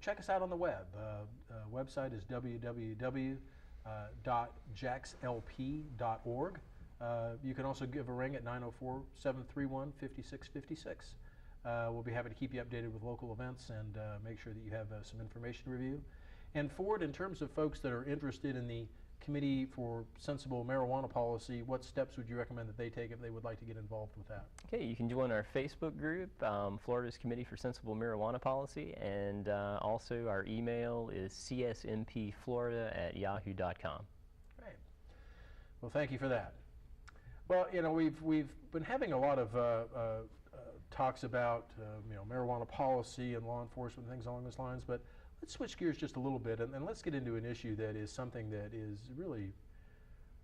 check us out on the web. Website is www.jaxlp.org. You can also give a ring at 904-731-5656. We'll be happy to keep you updated with local events and make sure that you have some information to review. And Ford, in terms of folks that are interested in the Committee for Sensible Marijuana Policy, what steps would you recommend that they take if they would like to get involved with that? Okay, you can join our Facebook group, Florida's Committee for Sensible Marijuana Policy, and also our email is csmpflorida@yahoo.com. Great. Well, thank you for that. Well, you know, we've been having a lot of talks about marijuana policy and law enforcement and things along those lines, but let's switch gears just a little bit and let's get into an issue that is something that is really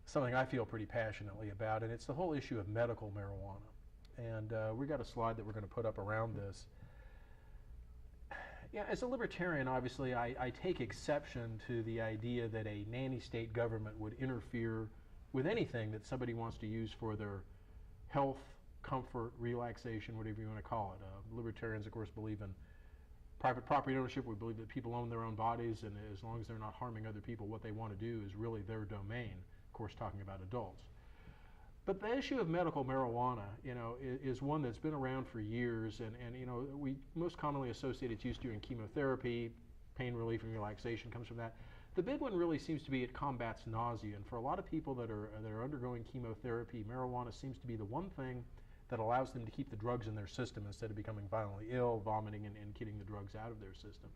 something I feel pretty passionately about, and it's the whole issue of medical marijuana. And we got a slide that we're going to put up around this. Yeah, as a libertarian, obviously, I take exception to the idea that a nanny state government would interfere with anything that somebody wants to use for their health, comfort, relaxation, whatever you want to call it. Libertarians, of course, believe in private property ownership. We believe that people own their own bodies, and as long as they're not harming other people, what they want to do is really their domain. Of course, talking about adults. But the issue of medical marijuana, is one that's been around for years, and we most commonly associate its use during chemotherapy. Pain relief and relaxation comes from that. The big one really seems to be it combats nausea, and for a lot of people that are undergoing chemotherapy, marijuana seems to be the one thing that allows them to keep the drugs in their system instead of becoming violently ill, vomiting, and getting the drugs out of their system.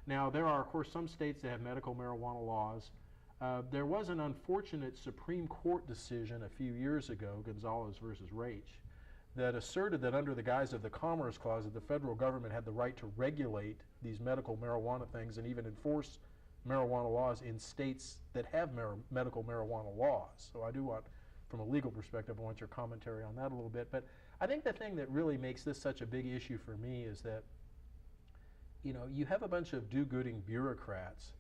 Now, there are, of course, some states that have medical marijuana laws. There was an unfortunate Supreme Court decision a few years ago, Gonzalez versus Raich, that asserted that under the guise of the Commerce Clause that the federal government had the right to regulate these medical marijuana things and even enforce marijuana laws in states that have medical marijuana laws. So I do want, from a legal perspective, I want your commentary on that a little bit. But I think the thing that really makes this such a big issue for me is that, you have a bunch of do-gooding bureaucrats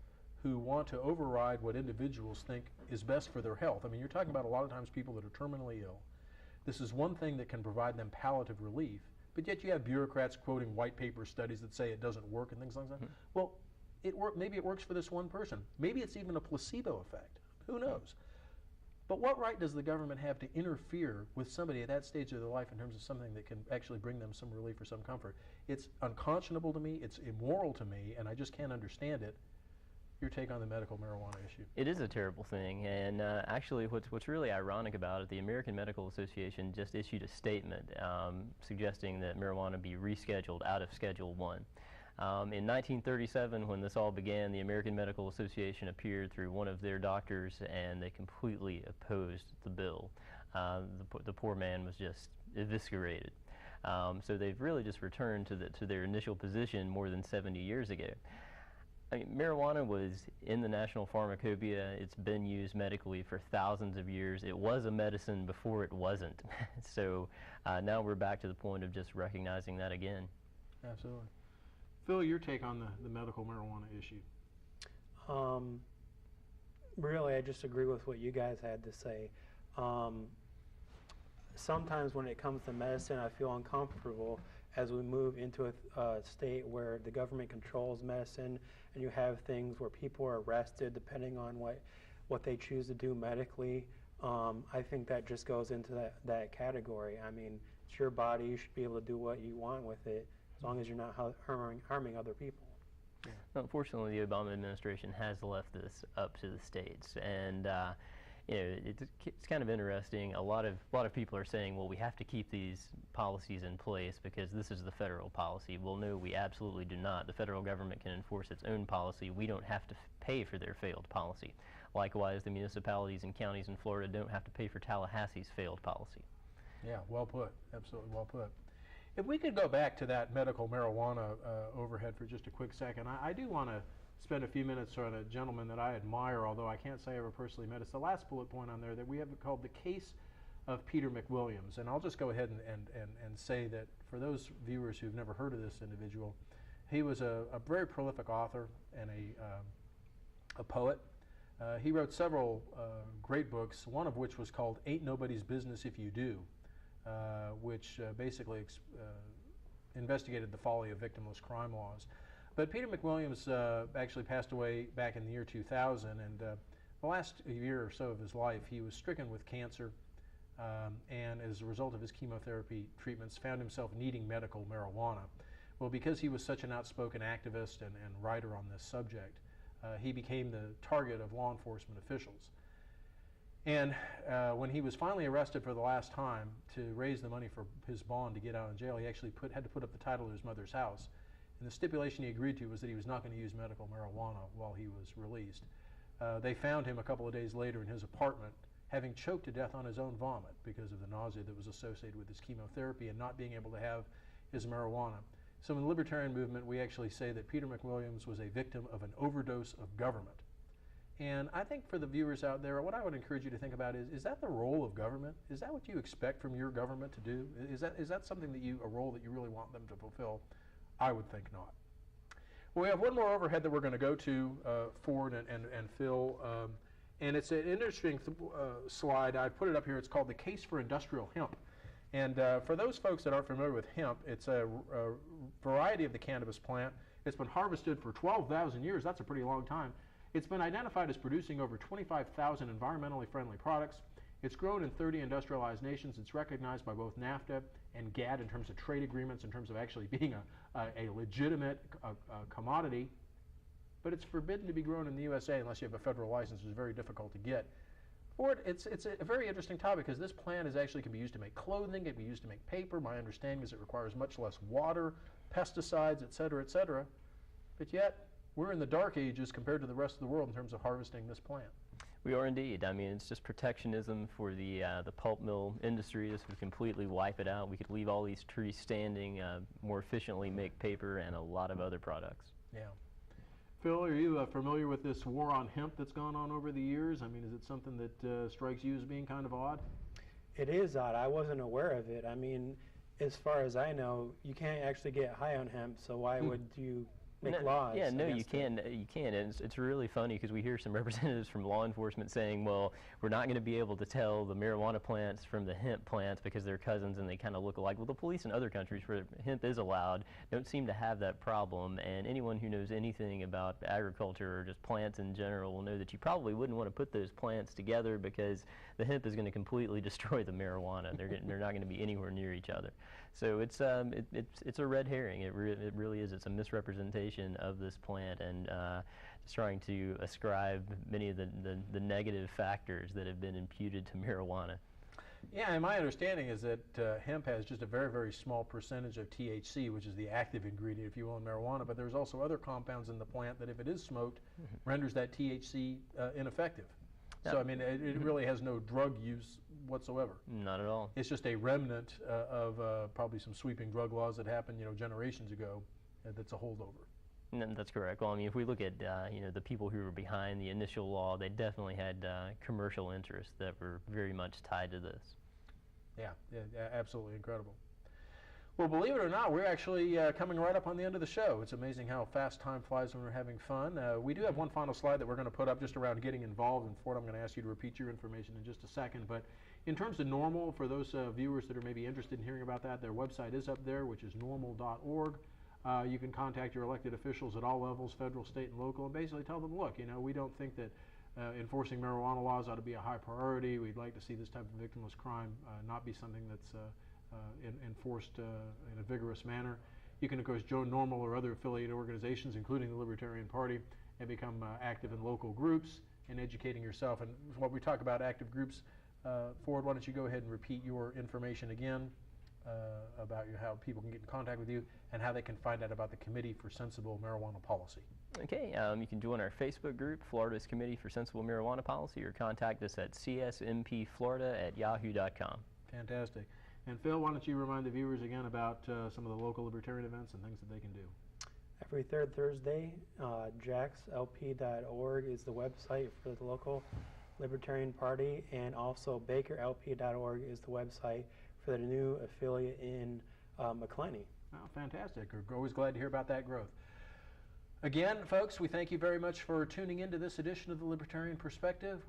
who want to override what individuals think is best for their health. I mean, you're talking about a lot of times people that are terminally ill. This is one thing that can provide them palliative relief, but yet you have bureaucrats quoting white paper studies that say it doesn't work and things like that. Well, maybe it works for this one person. Maybe it's even a placebo effect. Who knows? But what right does the government have to interfere with somebody at that stage of their life in terms of something that can actually bring them some relief or some comfort? It's unconscionable to me, it's immoral to me, and I just can't understand it. Your take on the medical marijuana issue? It is a terrible thing, and actually what's really ironic about it, the American Medical Association just issued a statement suggesting that marijuana be rescheduled out of Schedule 1. In 1937, when this all began, the American Medical Association appeared through one of their doctors, and they completely opposed the bill. The poor man was just eviscerated. So they've really just returned to their initial position more than 70 years ago. I mean, marijuana was in the national pharmacopoeia. It's been used medically for thousands of years. It was a medicine before it wasn't. So now we're back to the point of just recognizing that again. Absolutely. Phil, your take on the medical marijuana issue? Really, I just agree with what you guys had to say. Sometimes when it comes to medicine, I feel uncomfortable as we move into a state where the government controls medicine, and you have things where people are arrested depending on what they choose to do medically. I think that just goes into that category. I mean, it's your body. You should be able to do what you want with it, as long as you're not harming other people. Yeah. Unfortunately, the Obama administration has left this up to the states, and it's kind of interesting. A lot of people are saying, well, we have to keep these policies in place because this is the federal policy. Well, no, we absolutely do not. The federal government can enforce its own policy. We don't have to pay for their failed policy. Likewise, the municipalities and counties in Florida don't have to pay for Tallahassee's failed policy. Yeah, well put. Absolutely well put. If we could go back to that medical marijuana overhead for just a quick second, I do want to spend a few minutes on a gentleman that I admire, although I can't say I ever personally met. It's the last bullet point on there that we have called the case of Peter McWilliams. And I'll just go ahead and say that for those viewers who've never heard of this individual, he was a very prolific author and a poet. He wrote several great books, one of which was called Ain't Nobody's Business If You Do, which basically investigated the folly of victimless crime laws. But Peter McWilliams actually passed away back in the year 2000, and the last year or so of his life, he was stricken with cancer, and as a result of his chemotherapy treatments, found himself needing medical marijuana. Well, because he was such an outspoken activist and writer on this subject, he became the target of law enforcement officials. And when he was finally arrested for the last time to raise the money for his bond to get out of jail, he actually had to put up the title of his mother's house. And the stipulation he agreed to was that he was not going to use medical marijuana while he was released. They found him a couple of days later in his apartment, having choked to death on his own vomit because of the nausea that was associated with his chemotherapy and not being able to have his marijuana. So in the libertarian movement, we actually say that Peter McWilliams was a victim of an overdose of government. And I think for the viewers out there, what I would encourage you to think about is that the role of government? Is that what you expect from your government to do? Is that something that a role that you really want them to fulfill? I would think not. Well, we have one more overhead that we're going to go to, Ford and Phil, and it's an interesting slide. I put it up here. It's called The Case for Industrial Hemp. And for those folks that aren't familiar with hemp, it's a variety of the cannabis plant. It's been harvested for 12,000 years. That's a pretty long time. It's been identified as producing over 25,000 environmentally friendly products. It's grown in 30 industrialized nations. It's recognized by both NAFTA and GATT in terms of trade agreements, in terms of actually being a legitimate commodity. But it's forbidden to be grown in the USA unless you have a federal license, which is very difficult to get. Ford, it's a very interesting topic because this plant actually can be used to make clothing, it can be used to make paper. My understanding is it requires much less water, pesticides, et cetera, but yet we're in the dark ages compared to the rest of the world in terms of harvesting this plant. We are indeed. I mean, it's just protectionism for the pulp mill industry. This would completely wipe it out. We could leave all these trees standing, more efficiently make paper and a lot of other products. Yeah. Phil, are you familiar with this war on hemp that's gone on over the years? I mean, is it something that strikes you as being kind of odd? It is odd. I wasn't aware of it. I mean, as far as I know, you can't actually get high on hemp, so why would you make laws? Yeah, no, you can. It? You can. And it's really funny because we hear some representatives from law enforcement saying, well, we're not going to be able to tell the marijuana plants from the hemp plants because they're cousins and they kind of look alike. Well, the police in other countries where hemp is allowed don't seem to have that problem. And anyone who knows anything about agriculture or just plants in general will know that you probably wouldn't want to put those plants together because the hemp is going to completely destroy the marijuana. They're not going to be anywhere near each other. So it's a red herring. It really is. It's a misrepresentation of this plant and just trying to ascribe many of the negative factors that have been imputed to marijuana. Yeah, and my understanding is that hemp has just a very, very small percentage of THC, which is the active ingredient, if you will, in marijuana, but there's also other compounds in the plant that if it is smoked, renders that THC ineffective. So, I mean, it really has no drug use whatsoever. Not at all. It's just a remnant of probably some sweeping drug laws that happened, generations ago. That's a holdover. No, that's correct. Well, I mean, if we look at the people who were behind the initial law, they definitely had commercial interests that were very much tied to this. Yeah, absolutely incredible. Well, believe it or not, we're actually coming right up on the end of the show. It's amazing how fast time flies when we're having fun. We do have one final slide that we're going to put up just around getting involved. And Ford, I'm going to ask you to repeat your information in just a second. But in terms of NORML, for those viewers that are maybe interested in hearing about that, their website is up there, which is norml.org. You can contact your elected officials at all levels, federal, state, and local, and basically tell them, look, we don't think that enforcing marijuana laws ought to be a high priority. We'd like to see this type of victimless crime not be something that's enforced in a vigorous manner. You can, of course, join NORML or other affiliated organizations, including the Libertarian Party, and become active in local groups and educating yourself. And when we talk about active groups, Ford, why don't you go ahead and repeat your information again about how people can get in contact with you and how they can find out about the Committee for Sensible Marijuana Policy. Okay, you can join our Facebook group, Florida's Committee for Sensible Marijuana Policy, or contact us at csmpflorida@yahoo.com. Fantastic. And Phil, why don't you remind the viewers again about some of the local libertarian events and things that they can do? Every third Thursday, jaxlp.org is the website for the local Libertarian Party, and also bakerlp.org is the website for the new affiliate in McClenny. Oh, fantastic. We're always glad to hear about that growth. Again, folks, we thank you very much for tuning into this edition of the Libertarian Perspective.